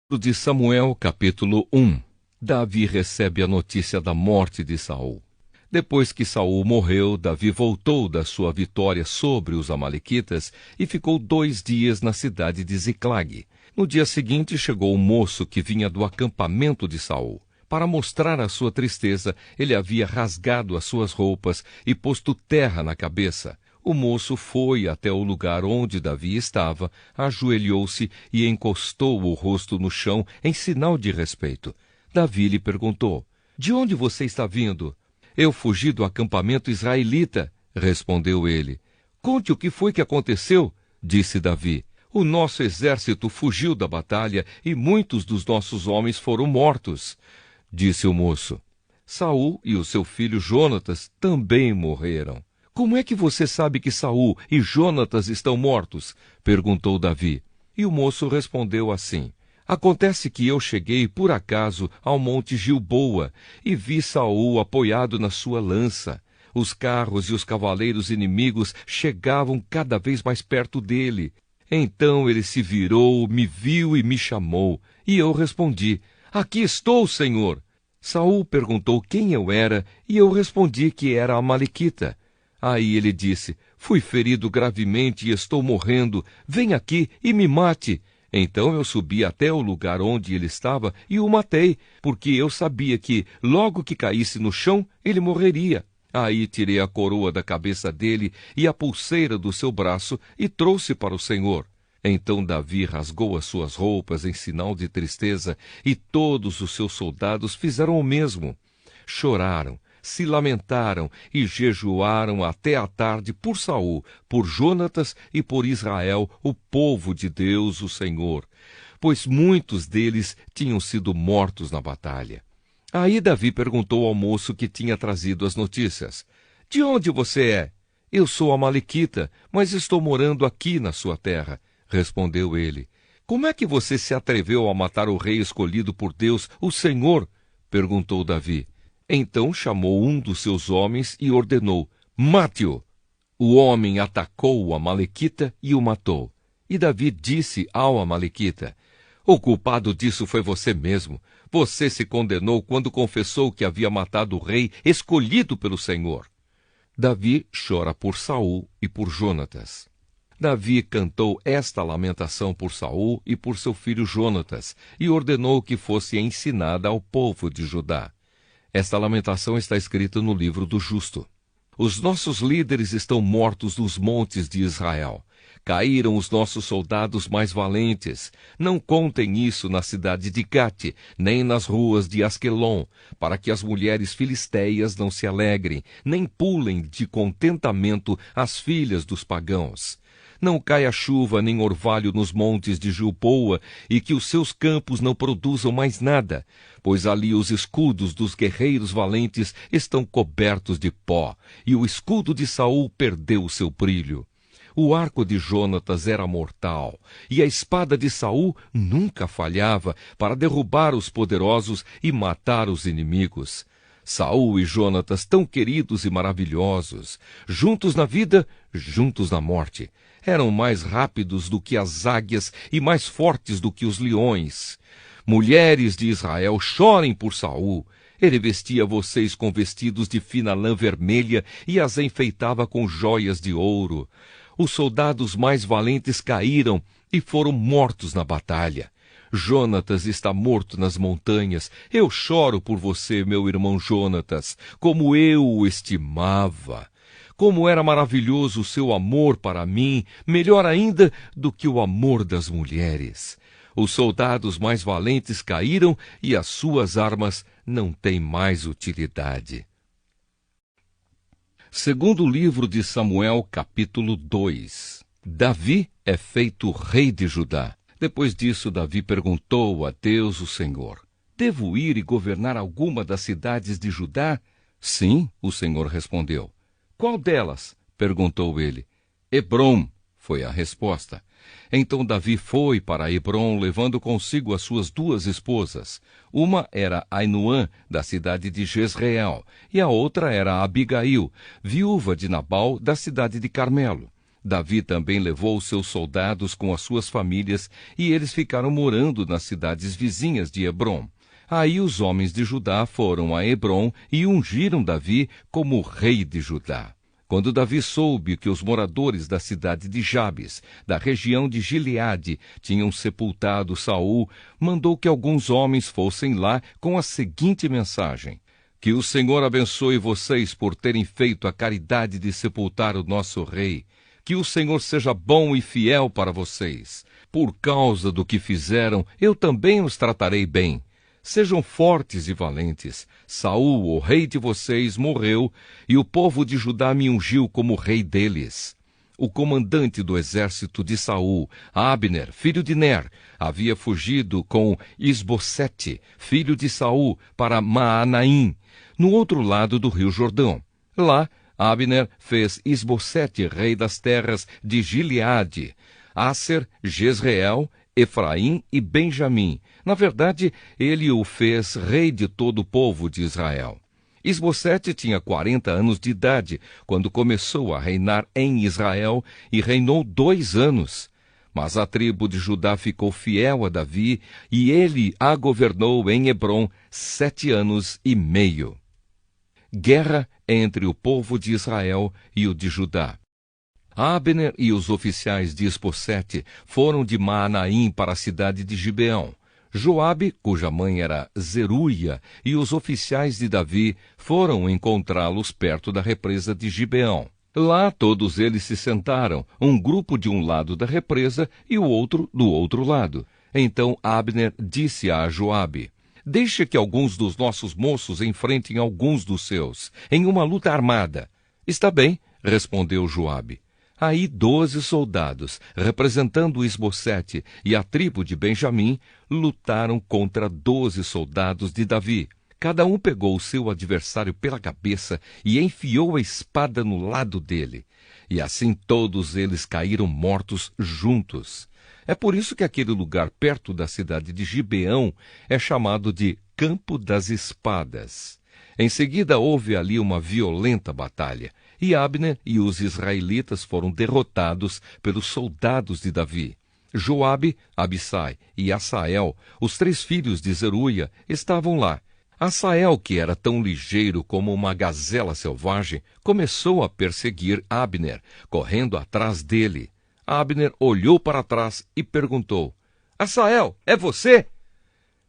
De Samuel, capítulo 1. Davi recebe a notícia da morte de Saul. Depois que Saul morreu, Davi voltou da sua vitória sobre os amalequitas e ficou 2 dias na cidade de Ziclag. No dia seguinte chegou um moço que vinha do acampamento de Saul. Para mostrar a sua tristeza, ele havia rasgado as suas roupas e posto terra na cabeça. O moço foi até o lugar onde Davi estava, ajoelhou-se e encostou o rosto no chão em sinal de respeito. Davi lhe perguntou: "De onde você está vindo?" "Eu fugi do acampamento israelita", respondeu ele. "Conte o que foi que aconteceu", disse Davi. "O nosso exército fugiu da batalha e muitos dos nossos homens foram mortos", disse o moço. "Saul e o seu filho Jonatas também morreram." "Como é que você sabe que Saul e Jonatas estão mortos?" perguntou Davi. E o moço respondeu assim: "Acontece que eu cheguei por acaso ao monte Gilboa e vi Saul apoiado na sua lança. Os carros e os cavaleiros inimigos chegavam cada vez mais perto dele. Então ele se virou, me viu e me chamou. E eu respondi: 'Aqui estou, Senhor.' Saul perguntou quem eu era e eu respondi que era amalequita. Aí ele disse: 'Fui ferido gravemente e estou morrendo. Vem aqui e me mate.' Então eu subi até o lugar onde ele estava e o matei, porque eu sabia que, logo que caísse no chão, ele morreria. Aí tirei a coroa da cabeça dele e a pulseira do seu braço e trouxe para o Senhor." Então Davi rasgou as suas roupas em sinal de tristeza e todos os seus soldados fizeram o mesmo. Choraram, se lamentaram e jejuaram até a tarde por Saul, por Jonatas e por Israel, o povo de Deus, o Senhor, pois muitos deles tinham sido mortos na batalha. Aí Davi perguntou ao moço que tinha trazido as notícias: "De onde você é?" "Eu sou amalequita, mas estou morando aqui na sua terra", respondeu ele. "Como é que você se atreveu a matar o rei escolhido por Deus, o Senhor?" perguntou Davi. Então chamou um dos seus homens e ordenou: "Mate-o." O homem atacou o amalequita e o matou. E Davi disse ao amalequita: "O culpado disso foi você mesmo. Você se condenou quando confessou que havia matado o rei escolhido pelo Senhor." Davi chora por Saul e por Jonatas. Davi cantou esta lamentação por Saul e por seu filho Jonatas e ordenou que fosse ensinada ao povo de Judá. Esta lamentação está escrita no livro do Justo. "Os nossos líderes estão mortos nos montes de Israel. Caíram os nossos soldados mais valentes. Não contem isso na cidade de Gate, nem nas ruas de Asquelon, para que as mulheres filisteias não se alegrem, nem pulem de contentamento as filhas dos pagãos. Não caia chuva nem orvalho nos montes de Gilboa, e que os seus campos não produzam mais nada, pois ali os escudos dos guerreiros valentes estão cobertos de pó, e o escudo de Saul perdeu o seu brilho. O arco de Jonatas era mortal, e a espada de Saul nunca falhava para derrubar os poderosos e matar os inimigos. Saul e Jonatas, tão queridos e maravilhosos, juntos na vida, juntos na morte, eram mais rápidos do que as águias e mais fortes do que os leões. Mulheres de Israel, chorem por Saul. Ele vestia vocês com vestidos de fina lã vermelha e as enfeitava com joias de ouro. Os soldados mais valentes caíram e foram mortos na batalha. Jonatas está morto nas montanhas. Eu choro por você, meu irmão Jonatas, como eu o estimava. Como era maravilhoso o seu amor para mim, melhor ainda do que o amor das mulheres. Os soldados mais valentes caíram e as suas armas não têm mais utilidade." Segundo livro de Samuel, capítulo 2. Davi é feito rei de Judá. Depois disso, Davi perguntou a Deus, o Senhor: "Devo ir e governar alguma das cidades de Judá?" "Sim", o Senhor respondeu. "Qual delas?" perguntou ele. "Hebrom", foi a resposta. Então Davi foi para Hebrom, levando consigo as suas 2 esposas. Uma era Ainoã, da cidade de Jezreel, e a outra era Abigail, viúva de Nabal, da cidade de Carmelo. Davi também levou seus soldados com as suas famílias, e eles ficaram morando nas cidades vizinhas de Hebrom. Aí os homens de Judá foram a Hebrom e ungiram Davi como rei de Judá. Quando Davi soube que os moradores da cidade de Jabes, da região de Gileade, tinham sepultado Saul, mandou que alguns homens fossem lá com a seguinte mensagem: que o Senhor abençoe vocês por terem feito a caridade de sepultar o nosso rei. Que o Senhor seja bom e fiel para vocês. Por causa do que fizeram, eu também os tratarei bem. Sejam fortes e valentes. Saul, o rei de vocês, morreu, e o povo de Judá me ungiu como rei deles. O comandante do exército de Saul, Abner, filho de Ner, havia fugido com Isbosete, filho de Saul, para Maanaim, no outro lado do rio Jordão. Lá, Abner fez Isbosete rei das terras de Gileade, Aser, Jezreel, Efraim e Benjamim. Na verdade, ele o fez rei de todo o povo de Israel. Isbosete tinha 40 anos de idade quando começou a reinar em Israel e reinou 2 anos. Mas a tribo de Judá ficou fiel a Davi e ele a governou em Hebrom 7 anos e meio. Guerra entre o povo de Israel e o de Judá. Abner e os oficiais de Isbosete foram de Maanaim para a cidade de Gibeão. Joabe, cuja mãe era Zeruia, e os oficiais de Davi foram encontrá-los perto da represa de Gibeão. Lá todos eles se sentaram, um grupo de um lado da represa e o outro do outro lado. Então Abner disse a Joabe: deixe que alguns dos nossos moços enfrentem alguns dos seus, em uma luta armada. Está bem, respondeu Joabe. Aí 12 soldados, representando Isbosete e a tribo de Benjamim, lutaram contra 12 soldados de Davi. Cada um pegou o seu adversário pela cabeça e enfiou a espada no lado dele. E assim todos eles caíram mortos juntos. É por isso que aquele lugar perto da cidade de Gibeão é chamado de Campo das Espadas. Em seguida houve ali uma violenta batalha, e Abner e os israelitas foram derrotados pelos soldados de Davi. Joabe, Abissai e Asael, os 3 filhos de Zeruia, estavam lá. Asael, que era tão ligeiro como uma gazela selvagem, começou a perseguir Abner, correndo atrás dele. Abner olhou para trás e perguntou: Asael, é você?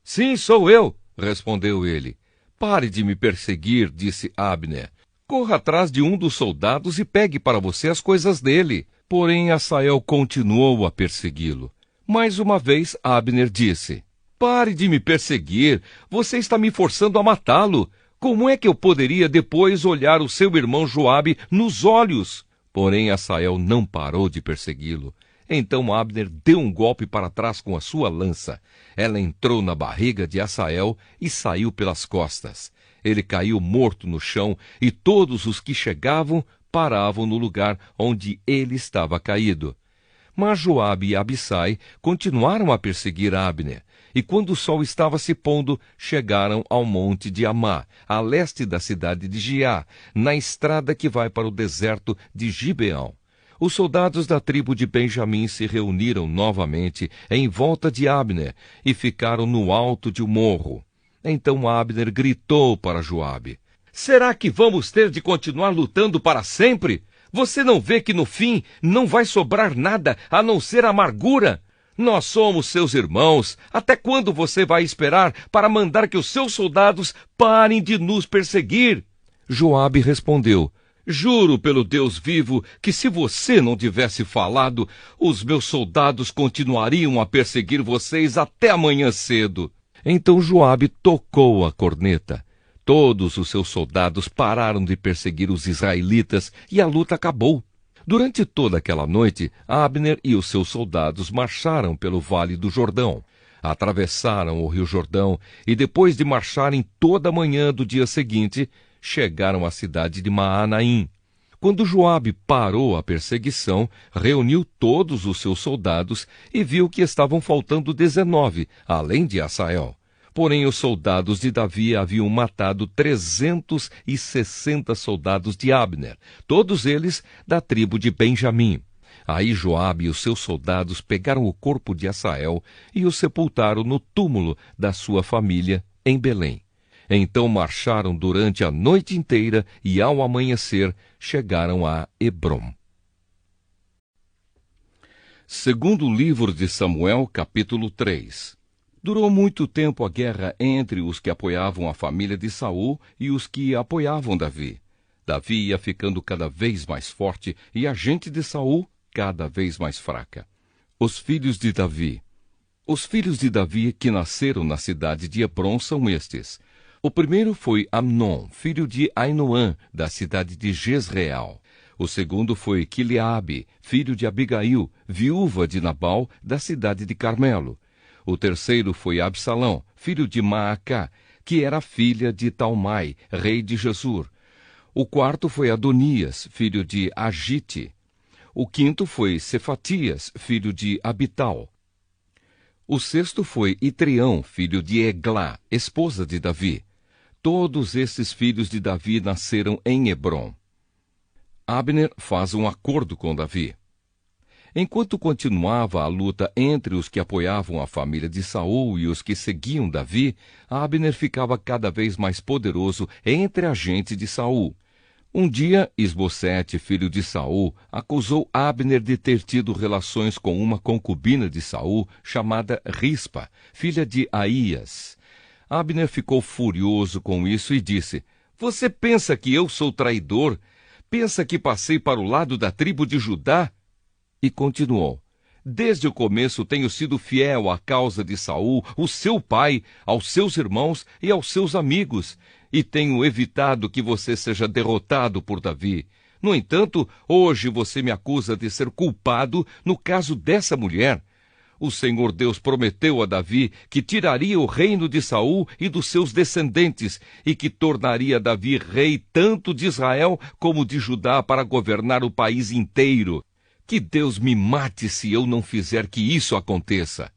Sim, sou eu, respondeu ele. Pare de me perseguir, disse Abner. Corra atrás de um dos soldados e pegue para você as coisas dele. Porém, Asael continuou a persegui-lo. Mais uma vez, Abner disse: pare de me perseguir, você está me forçando a matá-lo. Como é que eu poderia depois olhar o seu irmão Joabe nos olhos? Porém, Asael não parou de persegui-lo. Então Abner deu um golpe para trás com a sua lança. Ela entrou na barriga de Asael e saiu pelas costas. Ele caiu morto no chão e todos os que chegavam paravam no lugar onde ele estava caído. Mas Joabe e Abissai continuaram a perseguir Abner, e quando o sol estava se pondo, chegaram ao monte de Amá, a leste da cidade de Giá, na estrada que vai para o deserto de Gibeão. Os soldados da tribo de Benjamim se reuniram novamente em volta de Abner e ficaram no alto de um morro. Então Abner gritou para Joabe: será que vamos ter de continuar lutando para sempre? Você não vê que no fim não vai sobrar nada a não ser amargura? Nós somos seus irmãos. Até quando você vai esperar para mandar que os seus soldados parem de nos perseguir? Joabe respondeu: juro pelo Deus vivo que se você não tivesse falado, os meus soldados continuariam a perseguir vocês até amanhã cedo. Então Joabe tocou a corneta. Todos os seus soldados pararam de perseguir os israelitas e a luta acabou. Durante toda aquela noite, Abner e os seus soldados marcharam pelo Vale do Jordão. Atravessaram o rio Jordão e, depois de marcharem toda a manhã do dia seguinte, chegaram à cidade de Maanaim. Quando Joabe parou a perseguição, reuniu todos os seus soldados e viu que estavam faltando 19, além de Asael. Porém, os soldados de Davi haviam matado 360 soldados de Abner, todos eles da tribo de Benjamim. Aí Joabe e os seus soldados pegaram o corpo de Assael e o sepultaram no túmulo da sua família, em Belém. Então marcharam durante a noite inteira e, ao amanhecer, chegaram a Hebrom. Segundo livro de Samuel, capítulo 3. Durou muito tempo a guerra entre os que apoiavam a família de Saul e os que apoiavam Davi. Davi ia ficando cada vez mais forte e a gente de Saul cada vez mais fraca. Os filhos de Davi. Os filhos de Davi que nasceram na cidade de Hebrom são estes. O primeiro foi Amnon, filho de Ainoã, da cidade de Jezreel. O segundo foi Quileabe, filho de Abigail, viúva de Nabal, da cidade de Carmelo. O terceiro foi Absalão, filho de Maacá, que era filha de Talmai, rei de Gesur. O quarto foi Adonias, filho de Agite. O quinto foi Cefatias, filho de Abital. O sexto foi Itrião, filho de Eglá, esposa de Davi. Todos esses filhos de Davi nasceram em Hebrom. Abner faz um acordo com Davi. Enquanto continuava a luta entre os que apoiavam a família de Saul e os que seguiam Davi, Abner ficava cada vez mais poderoso entre a gente de Saul. Um dia, Isbosete, filho de Saul, acusou Abner de ter tido relações com uma concubina de Saul, chamada Rispa, filha de Aías. Abner ficou furioso com isso e disse: "Você pensa que eu sou traidor? Pensa que passei para o lado da tribo de Judá?" E continuou: "Desde o começo tenho sido fiel à causa de Saul, o seu pai, aos seus irmãos e aos seus amigos, e tenho evitado que você seja derrotado por Davi. No entanto, hoje você me acusa de ser culpado no caso dessa mulher. O Senhor Deus prometeu a Davi que tiraria o reino de Saul e dos seus descendentes, e que tornaria Davi rei tanto de Israel como de Judá para governar o país inteiro. Que Deus me mate se eu não fizer que isso aconteça."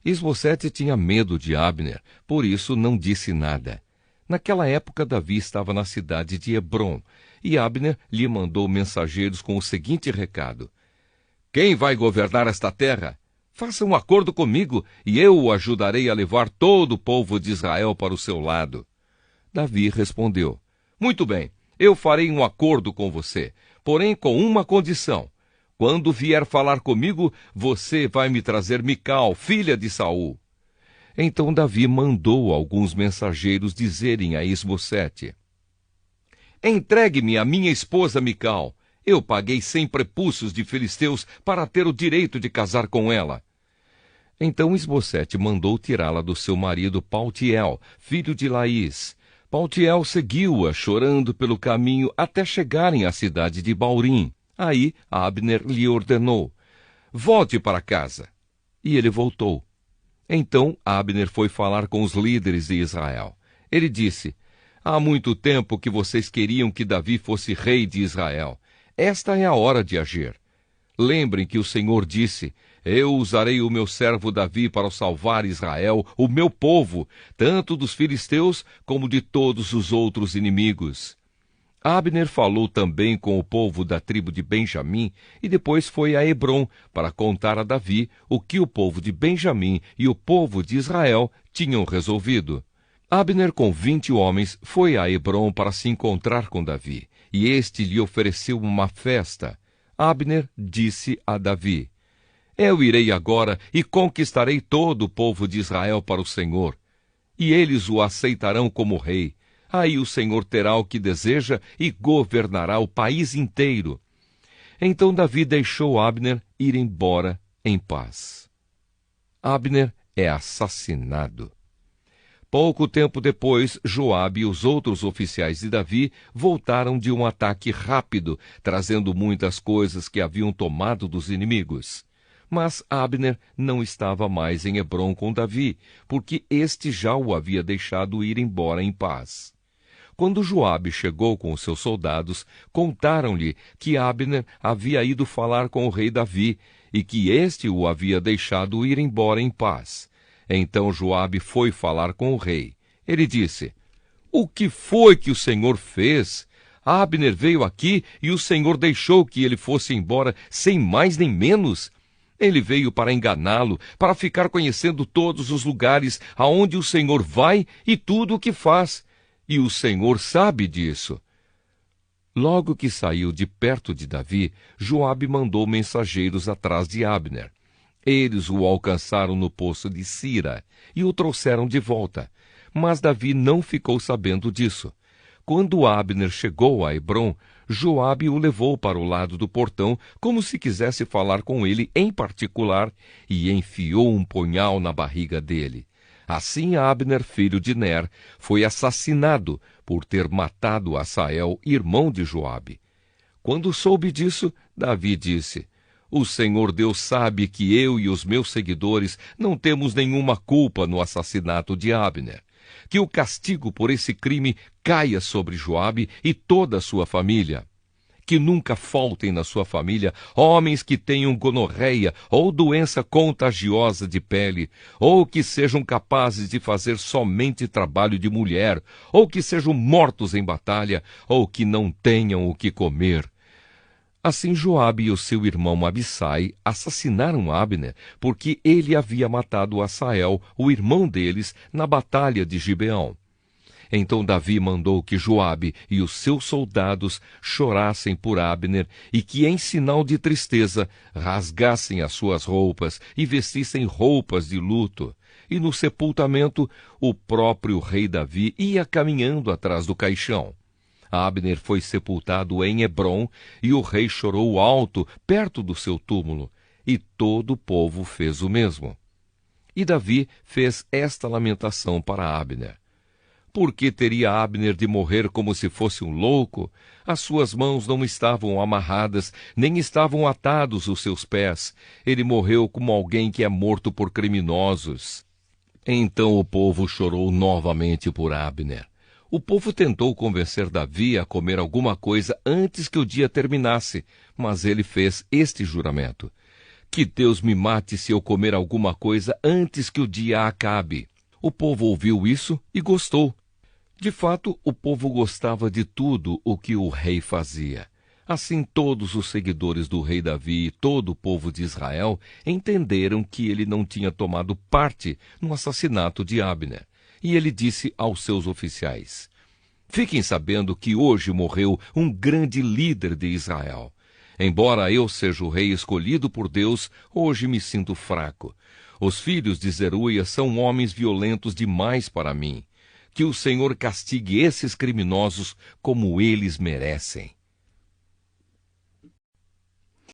Isbosete tinha medo de Abner, por isso não disse nada. Naquela época, Davi estava na cidade de Hebrom, e Abner lhe mandou mensageiros com o seguinte recado: "Quem vai governar esta terra? Faça um acordo comigo, e eu o ajudarei a levar todo o povo de Israel para o seu lado." Davi respondeu: "Muito bem, eu farei um acordo com você, porém com uma condição. Quando vier falar comigo, você vai me trazer Mical, filha de Saul." Então Davi mandou alguns mensageiros dizerem a Isbosete: "Entregue-me a minha esposa Mical. Eu paguei 100 prepúcios de filisteus para ter o direito de casar com ela." Então Isbosete mandou tirá-la do seu marido Paltiel, filho de Laís. Paltiel seguiu-a chorando pelo caminho até chegarem à cidade de Baurim. Aí Abner lhe ordenou: "Volte para casa." E ele voltou. Então Abner foi falar com os líderes de Israel. Ele disse: "Há muito tempo que vocês queriam que Davi fosse rei de Israel. Esta é a hora de agir. Lembrem que o Senhor disse: eu usarei o meu servo Davi para salvar Israel, o meu povo, tanto dos filisteus como de todos os outros inimigos." Abner falou também com o povo da tribo de Benjamim e depois foi a Hebrom para contar a Davi o que o povo de Benjamim e o povo de Israel tinham resolvido. Abner, com 20 homens, foi a Hebrom para se encontrar com Davi, e este lhe ofereceu uma festa. Abner disse a Davi: "Eu irei agora e conquistarei todo o povo de Israel para o Senhor, e eles o aceitarão como rei. Aí o Senhor terá o que deseja e governará o país inteiro." Então Davi deixou Abner ir embora em paz. Abner é assassinado. Pouco tempo depois, Joabe e os outros oficiais de Davi voltaram de um ataque rápido, trazendo muitas coisas que haviam tomado dos inimigos. Mas Abner não estava mais em Hebrom com Davi, porque este já o havia deixado ir embora em paz. Quando Joabe chegou com os seus soldados, contaram-lhe que Abner havia ido falar com o rei Davi e que este o havia deixado ir embora em paz. Então Joabe foi falar com o rei. Ele disse: "O que foi que o Senhor fez? Abner veio aqui e o Senhor deixou que ele fosse embora sem mais nem menos. Ele veio para enganá-lo, para ficar conhecendo todos os lugares aonde o Senhor vai e tudo o que faz. E o Senhor sabe disso. Logo que saiu de perto de Davi, Joabe mandou mensageiros atrás de Abner. Eles o alcançaram no poço de Sira e o trouxeram de volta. Mas Davi não ficou sabendo disso. Quando Abner chegou a Hebrom, Joabe o levou para o lado do portão, como se quisesse falar com ele em particular, e enfiou um punhal na barriga dele. Assim Abner, filho de Ner, foi assassinado por ter matado Asael, irmão de Joabe. Quando soube disso, Davi disse: O Senhor Deus sabe que eu e os meus seguidores não temos nenhuma culpa no assassinato de Abner. Que o castigo por esse crime caia sobre Joabe e toda a sua família. Que nunca faltem na sua família homens que tenham gonorreia ou doença contagiosa de pele, ou que sejam capazes de fazer somente trabalho de mulher, ou que sejam mortos em batalha, ou que não tenham o que comer. Assim Joabe e o seu irmão Abissai assassinaram Abner, porque ele havia matado Asael, o irmão deles, na batalha de Gibeão. Então Davi mandou que Joabe e os seus soldados chorassem por Abner e que, em sinal de tristeza, rasgassem as suas roupas e vestissem roupas de luto. E no sepultamento, o próprio rei Davi ia caminhando atrás do caixão. Abner foi sepultado em Hebrom e o rei chorou alto perto do seu túmulo, e todo o povo fez o mesmo. E Davi fez esta lamentação para Abner. Por que teria Abner de morrer como se fosse um louco? As suas mãos não estavam amarradas, nem estavam atados os seus pés. Ele morreu como alguém que é morto por criminosos. Então o povo chorou novamente por Abner. O povo tentou convencer Davi a comer alguma coisa antes que o dia terminasse, mas ele fez este juramento: Que Deus me mate se eu comer alguma coisa antes que o dia acabe. O povo ouviu isso e gostou. De fato, o povo gostava de tudo o que o rei fazia. Assim, todos os seguidores do rei Davi e todo o povo de Israel entenderam que ele não tinha tomado parte no assassinato de Abner. E ele disse aos seus oficiais: Fiquem sabendo que hoje morreu um grande líder de Israel. Embora eu seja o rei escolhido por Deus, hoje me sinto fraco. Os filhos de Zeruia são homens violentos demais para mim. Que o Senhor castigue esses criminosos como eles merecem.